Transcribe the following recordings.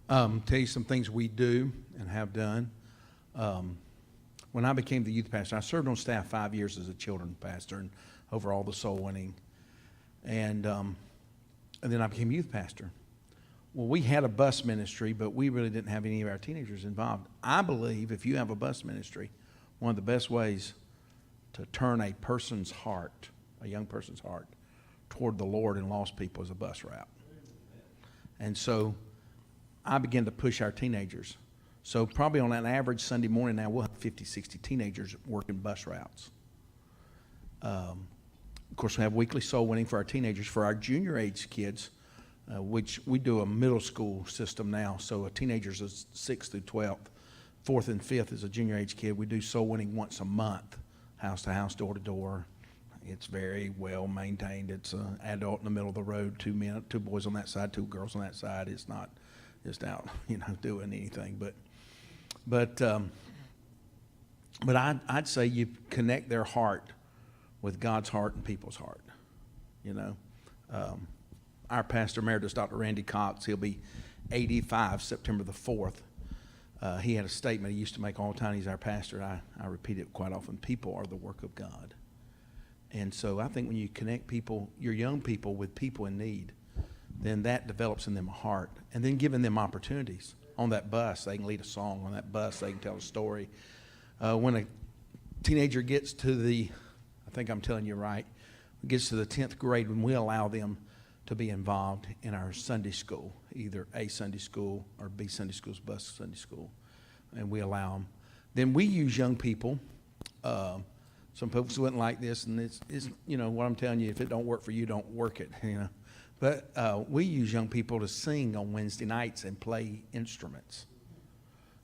Tell you some things we do and have done. When I became the youth pastor, I served on staff 5 years as a children's pastor and over all the soul winning. And then I became youth pastor. Well, we had a bus ministry, but we really didn't have any of our teenagers involved. I believe if you have a bus ministry, one of the best ways to turn a person's heart, a young person's heart, toward the Lord and lost people is a bus route. And so I began to push our teenagers. So probably on an average Sunday morning now, we'll have 50, 60 teenagers working bus routes. Of course, we have weekly soul winning for our teenagers. For our junior age kids, which we do a middle school system now, so a teenager's is 6th through 12th. 4th and 5th is a junior age kid. We do soul winning once a month, house to house, door to door. It's very well maintained. It's an adult in the middle of the road, 2 men, 2 boys on that side, 2 girls on that side. It's not just out, doing anything. But I'd say you connect their heart with God's heart and people's heart. Our pastor emeritus, Dr. Randy Cox, he'll be 85 September the 4th. He had a statement he used to make all the time. He's our pastor. I repeat it quite often. People are the work of God. And so I think when you connect people, your young people, with people in need, then that develops in them a heart. And then giving them opportunities. On that bus, they can lead a song. On that bus, they can tell a story. When a teenager gets to I think I'm telling you right, gets to the 10th grade, when we allow them to be involved in our Sunday school, either A Sunday school or B Sunday school's bus Sunday school, and we allow them. Then we use young people. Some folks wouldn't like this, and it's what I'm telling you. If it don't work for you, don't work it. But we use young people to sing on Wednesday nights and play instruments,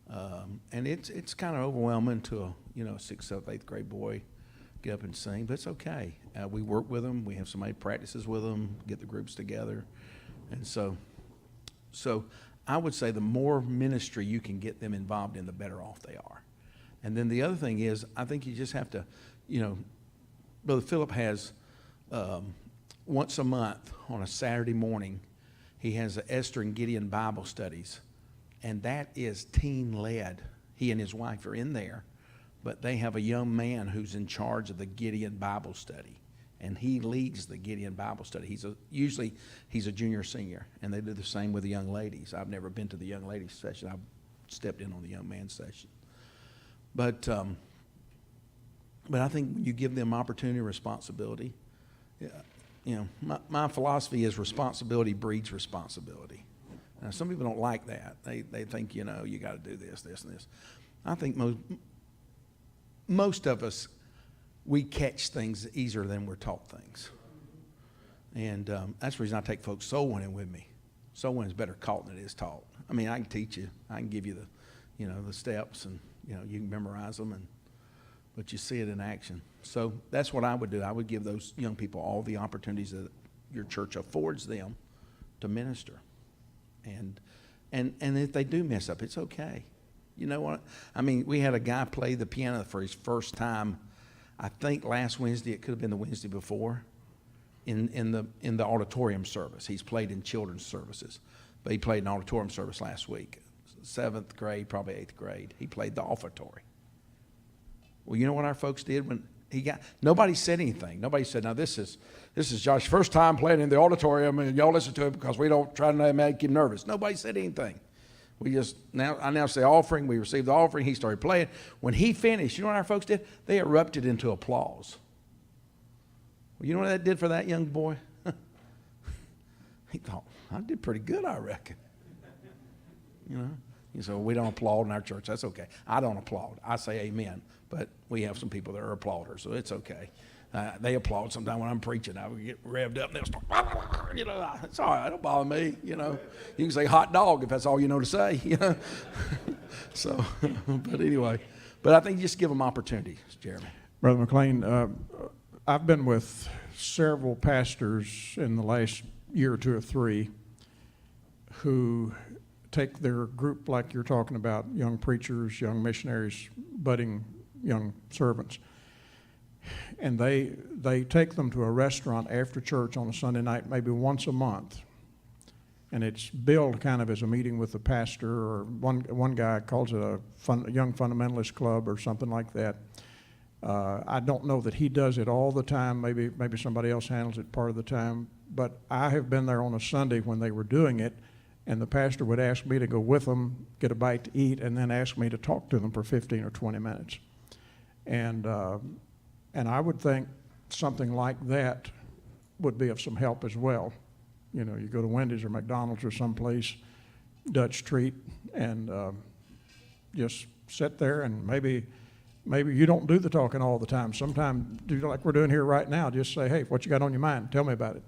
and it's kind of overwhelming to a 6th, 7th, 8th grade boy get up and sing, but it's okay. We work with them. We have somebody practices with them, get the groups together, and so I would say the more ministry you can get them involved in, the better off they are. And then the other thing is, I think you just have to, Brother Philip has once a month on a Saturday morning, he has the Esther and Gideon Bible studies, and that is teen-led. He and his wife are in there, but they have a young man who's in charge of the Gideon Bible study, and he leads the Gideon Bible study. Usually he's a junior senior, and they do the same with the young ladies. I've never been to the young ladies session. I've stepped in on the young man session. But I think when you give them opportunity and responsibility, my philosophy is responsibility breeds responsibility. Now, some people don't like that. They think, you got to do this, and this. I think most of us, we catch things easier than we're taught things. And that's the reason I take folks soul winning with me. Soul winning is better caught than it is taught. I mean, I can teach you. I can give you the steps, and you can memorize them, but you see it in action. So that's what I would do. I would give those young people all the opportunities that your church affords them to minister. And if they do mess up, it's okay. You know what? I mean, we had a guy play the piano for his first time, I think last Wednesday. It could have been the Wednesday before, in the auditorium service. He's played in children's services, but he played an auditorium service last week. 7th grade, probably 8th grade. He played the offertory. Well, you know what our folks did when nobody said anything. Nobody said, now this is Josh's first time playing in the auditorium, and y'all listen to it because we don't try to make him nervous. Nobody said anything. I announced the offering. We received the offering. He started playing. When he finished, you know what our folks did? They erupted into applause. Well, you know what that did for that young boy? He thought, I did pretty good, I reckon. So we don't applaud in our church. That's okay. I don't applaud. I say amen. But we have some people that are applauders, so it's okay. They applaud sometimes when I'm preaching. I would get revved up and they'll start, it's all right. Don't bother me, You can say hot dog if that's all you know to say, So, but anyway. But I think you just give them opportunities, Jeremy. Brother McLean, I've been with several pastors in the last year or two or three who take their group like you're talking about, young preachers, young missionaries, budding young servants, and they take them to a restaurant after church on a Sunday night, maybe once a month, and it's billed kind of as a meeting with the pastor, or one guy calls it a young fundamentalist club or something like that. I don't know that he does it all the time. Maybe somebody else handles it part of the time. But I have been there on a Sunday when they were doing it, and the pastor would ask me to go with them, get a bite to eat, and then ask me to talk to them for 15 or 20 minutes. And I would think something like that would be of some help as well. You know, you go to Wendy's or McDonald's or someplace, Dutch treat, and just sit there, and maybe you don't do the talking all the time. Sometimes, do like we're doing here right now, just say, hey, what you got on your mind? Tell me about it.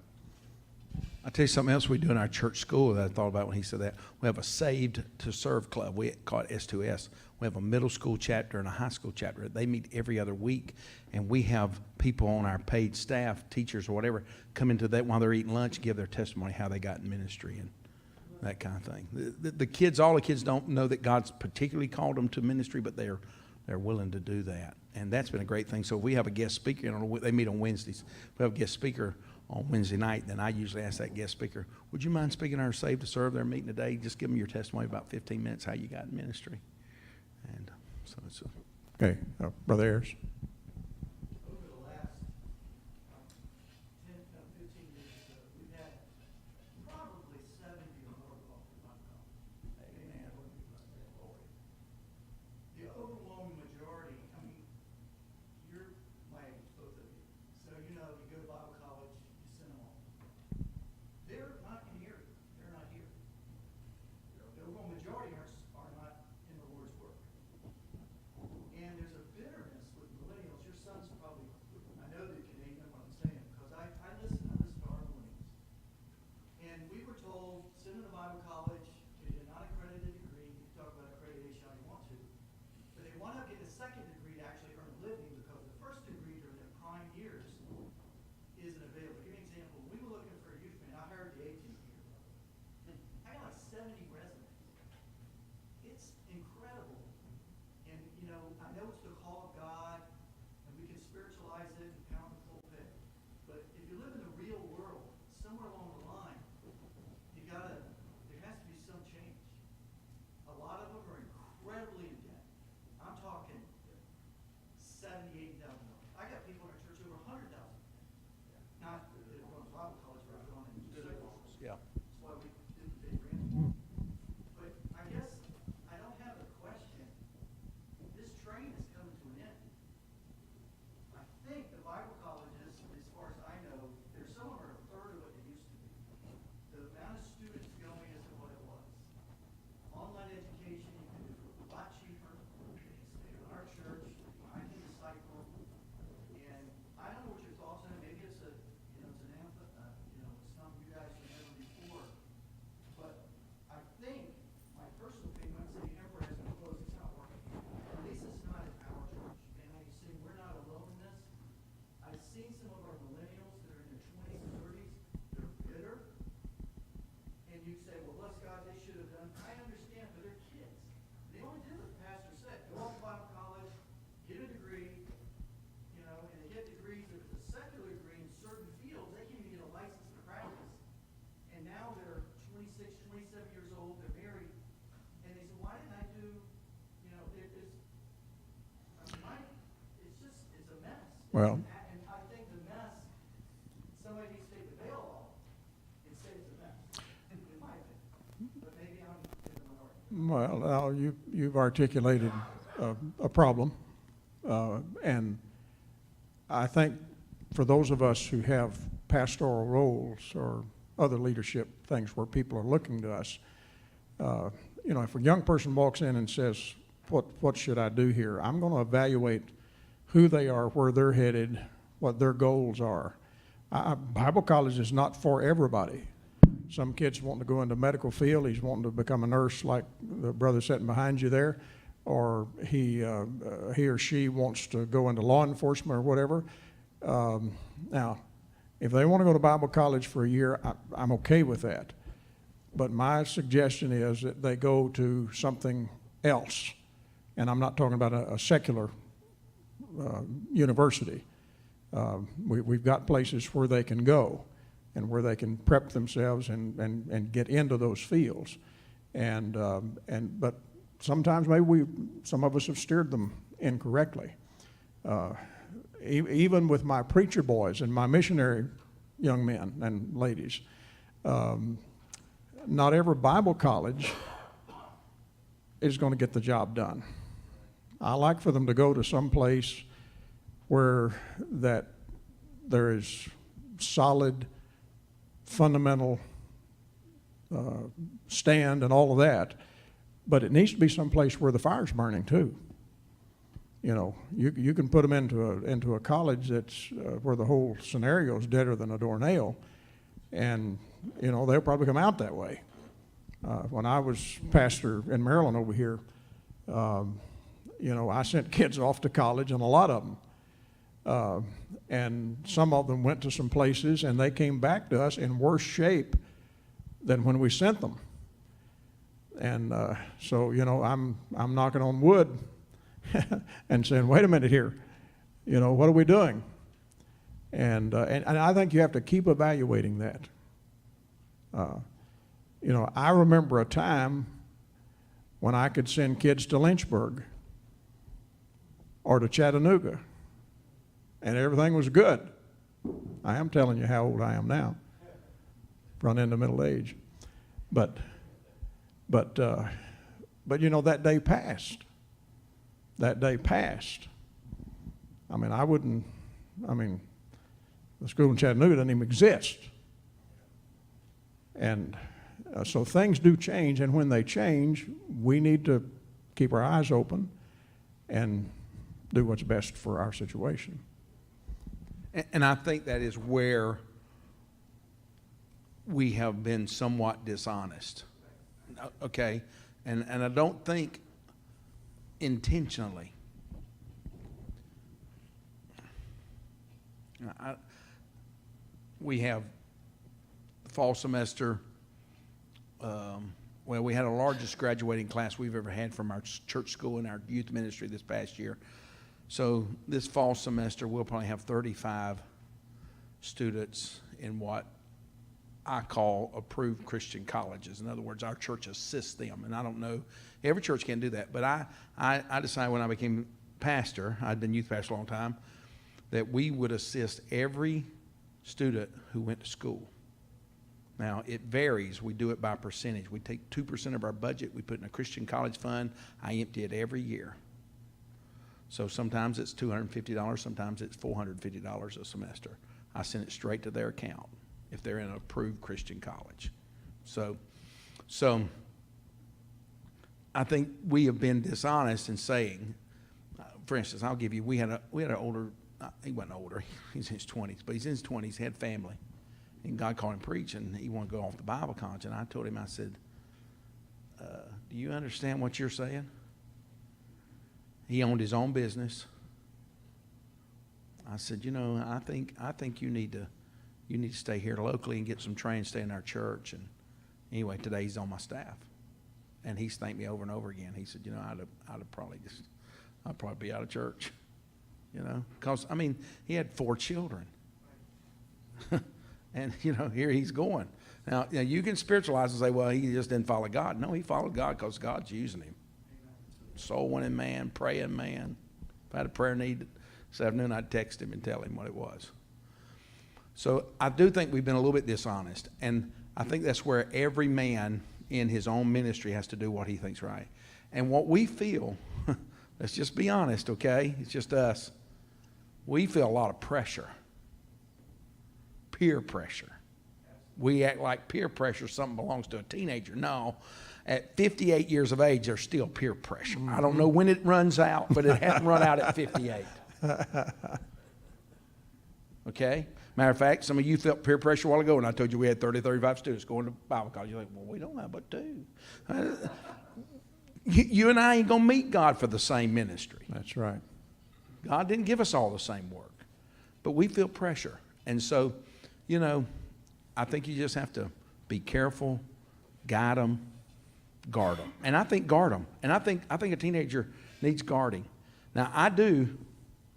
I'll tell you something else we do in our church school that I thought about when he said that. We have a Saved to Serve club. We call it S2S. We have a middle school chapter and a high school chapter. They meet every other week, and we have people on our paid staff, teachers or whatever, come into that while they're eating lunch, give their testimony how they got in ministry and that kind of thing. The kids, all the kids don't know that God's particularly called them to ministry, but they're willing to do that. And that's been a great thing. So if we have a guest speaker, they meet on Wednesdays. If we have a guest speaker on Wednesday night, then I usually ask that guest speaker, would you mind speaking our Save to Serve? They're meeting today. Just give them your testimony about 15 minutes, how you got in ministry. And so it's Okay, Brother Ayers. Over the last 10, 15 years or so, we've had probably 70 or more calls to my phone. Amen. The overwhelming majority, I mean, you're my age, both of you. So, you know, you go to Bible college, you send them all. They're not here. They're not here. The overwhelming majority are not in the Lord's work. And there's a bitterness with millennials. Your son's probably, I know that you know what I'm saying, because I listen to our millennials. And we were told, send them to Bible college, get a non-accredited degree. You can talk about accreditation how you want to. But they want to get a second degree to actually earn a living, because the first degree during their prime years isn't available. Give me an example. When we were looking for a youth man, I hired the 18th year. I got like 70 resumes. It's incredible. And, you know, I know it's the call of God, and we can spiritualize it and pound the pulpit. But if you live in the real world, somewhere along the line, there has to be some change. A lot of them are incredibly in debt. I'm talking $70,000, $80,000. I got people in our church over $100,000. Not that they're going to Bible college, but they're going into circles. yeah. That's why we did the big grant. But I guess I don't have a question. This train is coming to an end. I think the Bible colleges, as far as I know, some of them are a third of what they used to be. The amount of students going isn't what it was. Online education, you can do a lot cheaper. They can stay in our church. I can disciple. And I don't know what your thoughts are. Maybe it's an anthem. It's something you guys have never before. But I think, my personal opinion, when I say the emperor has no clothes, it's not working. At least it's not in our church. And I see we're not alone in this. I've seen some of our millennials that are in their 20s and 30s. They're bitter. And you say, well, bless God, they should have done. I understand, but they're kids. They only do what the pastor said. Go off to Bible college, get a degree, and they get degrees. If it's a secular degree in certain fields, they can even get a license to practice. And now they're 26, 27 years old, they're married, and they say, why didn't I do, it's a mess. Well, And I think the mess, somebody needs to take the veil off and say it's a mess, in my opinion. But maybe I'm in the minority. well, now you've articulated a problem, and I think for those of us who have pastoral roles or other leadership things where people are looking to us, if a young person walks in and says, what should I do here? I'm going to evaluate who they are, where they're headed, what their goals are. Bible college is not for everybody. Some kids want to go into medical field. He's wanting to become a nurse like the brother sitting behind you there, or he or she wants to go into law enforcement or whatever. Now, if they want to go to Bible college for a year, I'm okay with that. But my suggestion is that they go to something else. And I'm not talking about a secular university. We've got places where they can go. and where they can prep themselves and get into those fields. But sometimes maybe some of us have steered them incorrectly. Even with my preacher boys and my missionary young men and ladies, not every Bible college is going to get the job done. I like for them to go to some place where that there is solid, fundamental stand and all of that, but it needs to be some place where the fire's burning too. You know, you can put them into a college that's where the whole scenario is deader than a doornail, and you know they'll probably come out that way. When I was pastor in Maryland over here, you know, I sent kids off to college, and a lot of them, and some of them went to some places, and they came back to us in worse shape than when we sent them. And so, you know, I'm knocking on wood and saying, wait a minute here, you know, what are we doing? And I think you have to keep evaluating that. You know, I remember a time when I could send kids to Lynchburg or to Chattanooga, and everything was good. I am telling you how old I am now, run into middle age. But you know, that day passed. That day passed. I mean, the school in Chattanooga doesn't even exist. And so things do change, and when they change, we need to keep our eyes open and do what's best for our situation. And I think that is where we have been somewhat dishonest. Okay? And I don't think intentionally. We have fall semester. Well, we had our largest graduating class we've ever had from our church school and our youth ministry this past year. So this fall semester, we'll probably have 35 students in what I call approved Christian colleges. In other words, our church assists them. And I don't know, every church can't do that. But I decided when I became pastor, I'd been youth pastor a long time, that we would assist every student who went to school. Now, it varies. We do it by percentage. We take 2% of our budget, we put in a Christian college fund. I empty it every year. So sometimes it's $250, sometimes it's $450 a semester. I send it straight to their account if they're in an approved Christian college. So I think we have been dishonest in saying, for instance, I'll give you, we had an older, he wasn't older, he's in his 20s, but he's in his 20s, he had family. And God called him preach, and he wanted to go off the Bible college. And I told him, I said, do you understand what you're saying? He owned his own business. I said, you know, I think you need to stay here locally and get some training, stay in our church. And anyway, today he's on my staff, and he's thanked me over and over again. He said, you know, I'd probably be out of church, you know, because I mean, he had 4 children. And, you know, here he's going. Now, you can spiritualize and say, well, he just didn't follow God. No, he followed God because God's using him. Soul winning man, praying man. If I had a prayer need this afternoon, I'd text him and tell him what it was. So I do think we've been a little bit dishonest. And I think that's where every man in his own ministry has to do what he thinks right. And what we feel, let's just be honest, okay? It's just us. We feel a lot of pressure. Peer pressure. We act like peer pressure something belongs to a teenager. No, at 58 years of age, there's still peer pressure. I don't know when it runs out, but it hasn't run out at 58. Okay? Matter of fact, some of you felt peer pressure a while ago, and I told you we had 35 students going to Bible college. You're like, well, we don't have but 2. You and I ain't going to meet God for the same ministry. That's right. God didn't give us all the same work, but we feel pressure. And so, you know, I think you just have to be careful, guide them, guard them. And I think guard them. And I think a teenager needs guarding. Now, I do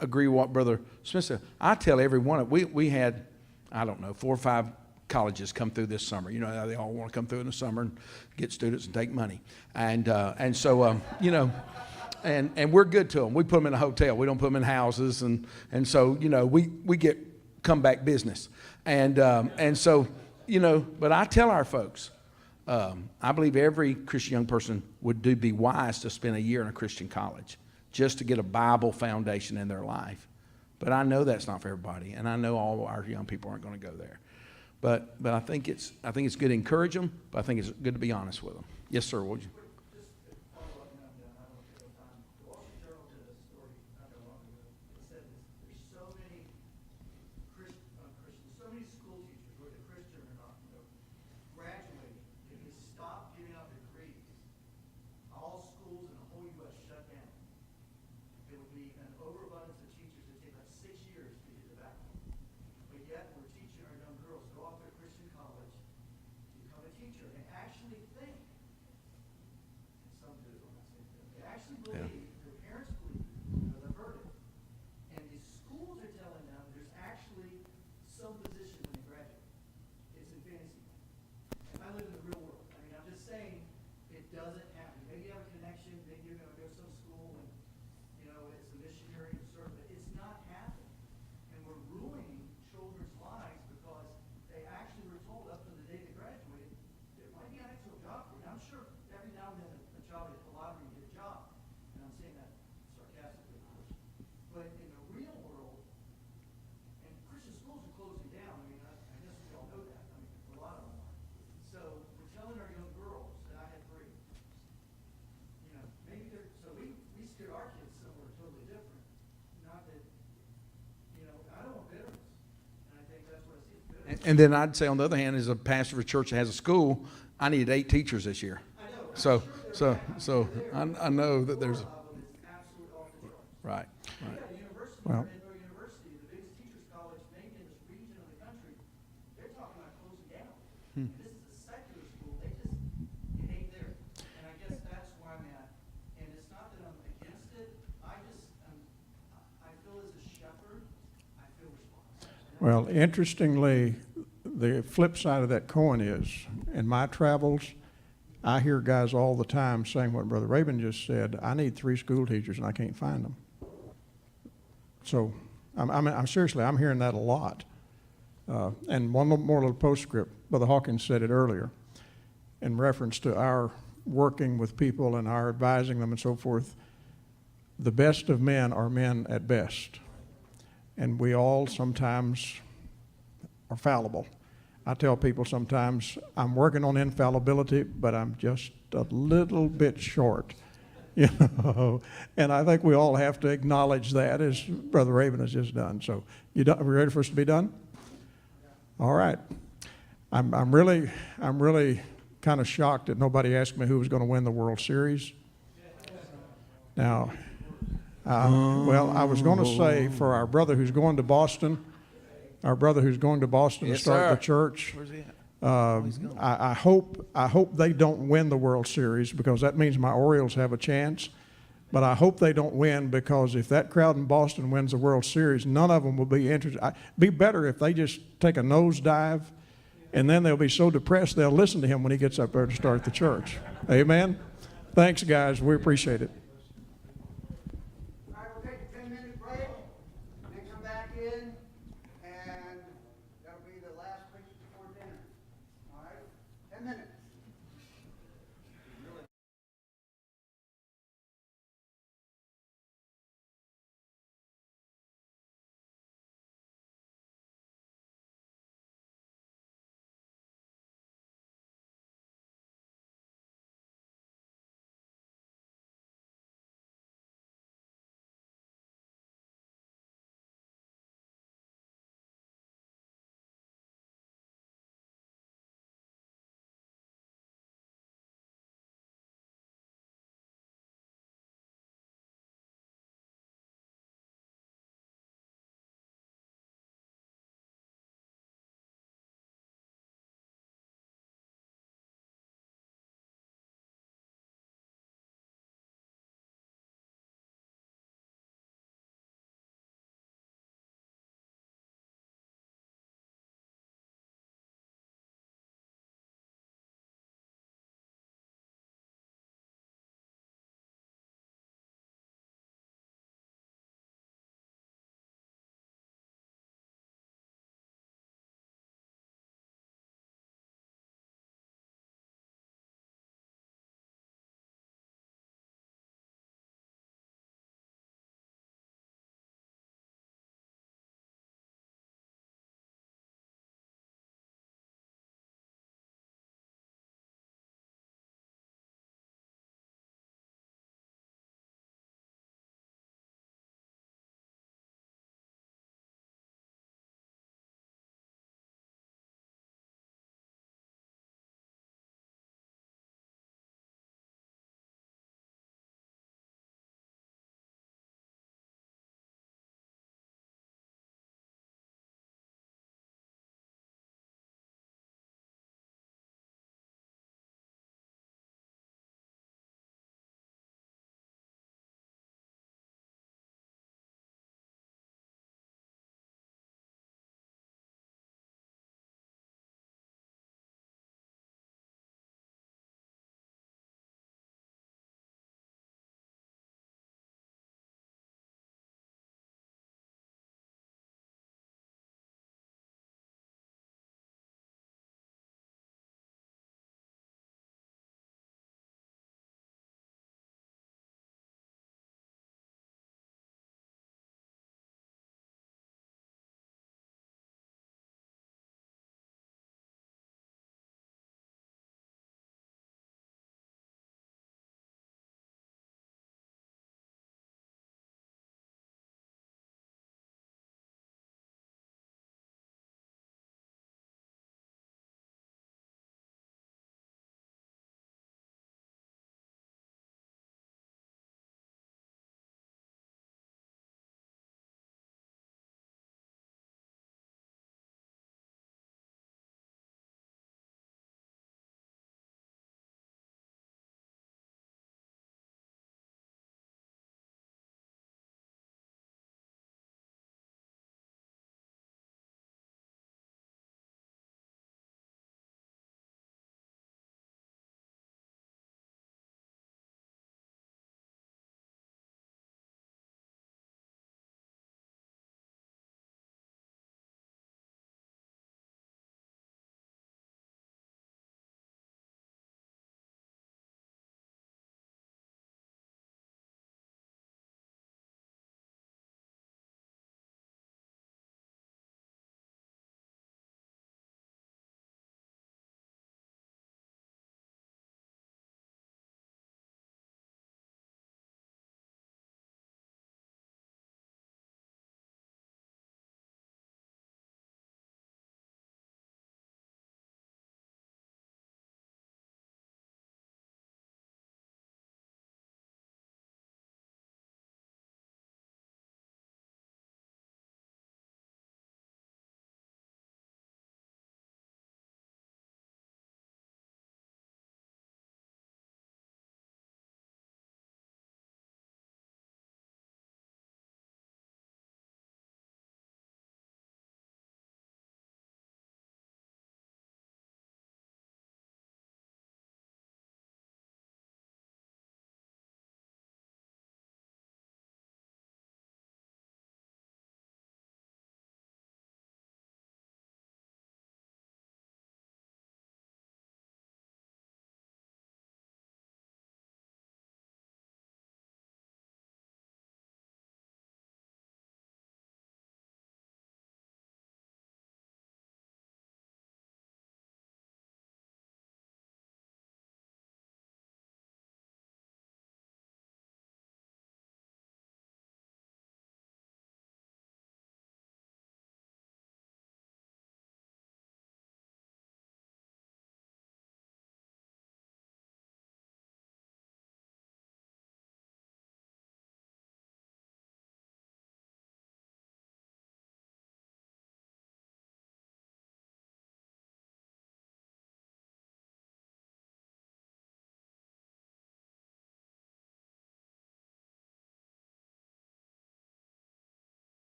agree with what Brother Smith said. I tell every one of we had, I don't know, 4 or 5 colleges come through this summer. You know how they all want to come through in the summer and get students and take money. And so, you know, and we're good to them. We put them in a hotel. We don't put them in houses. And so, you know, we get comeback business. And so, you know, but I tell our folks, I believe every Christian young person would be wise to spend a year in a Christian college just to get a Bible foundation in their life. But I know that's not for everybody, and I know all our young people aren't going to go there. But I think it's good to encourage them, but I think it's good to be honest with them. Yes, sir. Would you? Just to follow up on that, I don't know if you have time. The Wall Street Journal did a story not that long ago. It said there's so many so many school teachers, whether Christian or not, graduating. If they stop giving out their degrees, all schools in the whole U.S. shut down. There would be an overabundance of teachers that take like 6 years to get the background. But yet we're teaching our young girls go off to a Christian college, become a teacher, and actually think. And some do, I'm not saying that. They actually believe, their parents believe, because I've heard it. And these schools are telling them there's actually some position when they graduate. It's in fantasy. And I live in the real world. I mean, I'm just saying it doesn't happen. Maybe you have a connection, maybe you're going to go to some school and, you know, it's a missionary and serve, but it's not happening. And we're ruining children's lives because they actually were told up to the day they graduated, there might be an actual job for you. I'm sure every now and then a job at the lottery you get a job. And I'm saying that sarcastically, of course. But in the real world, and Christian schools are closing down. I mean, I guess we all know that. I mean, a lot of them are. So we're telling our young girls, and I had 3, you know, maybe they're, so we steer our kids somewhere totally different. Not that, you know, I don't want bitterness. And I think that's what I see as bitterness. And then I'd say, on the other hand, as a pastor of a church that has a school, I needed 8 teachers this year. I know. So I know that there's, It's absolutely off the charts. right. Yeah, university, Well- Edinburgh University, the biggest teachers college maybe in this region of the country, they're talking about closing down. And this is a secular school, it ain't there. And I guess that's where I'm at. And it's not that I'm against it, I feel as a shepherd, I feel responsible. Well, interestingly, the flip side of that coin is, in my travels, I hear guys all the time saying what Brother Rabon just said, I need 3 school teachers and I can't find them. So I'm seriously, I'm hearing that a lot. And one more little postscript. Brother Hawkins said it earlier in reference to our working with people and our advising them and so forth. The best of men are men at best. And we all sometimes are fallible. I tell people sometimes I'm working on infallibility, but I'm just a little bit short, you know. And I think we all have to acknowledge that, as Brother Rabon has just done. So, are we ready for us to be done? All right. I'm really kind of shocked that nobody asked me who was going to win the World Series. Now, well, I was going to say for our brother who's going to Boston. To Yes, start sir. the church. Where's he at? I hope they don't win the World Series, because that means my Orioles have a chance. But I hope they don't win, because if that crowd in Boston wins the World Series, none of them will be interested. Be better if they just take a nosedive, and then they'll be so depressed they'll listen to him when he gets up there to start the church. Amen. Thanks, guys. We appreciate it.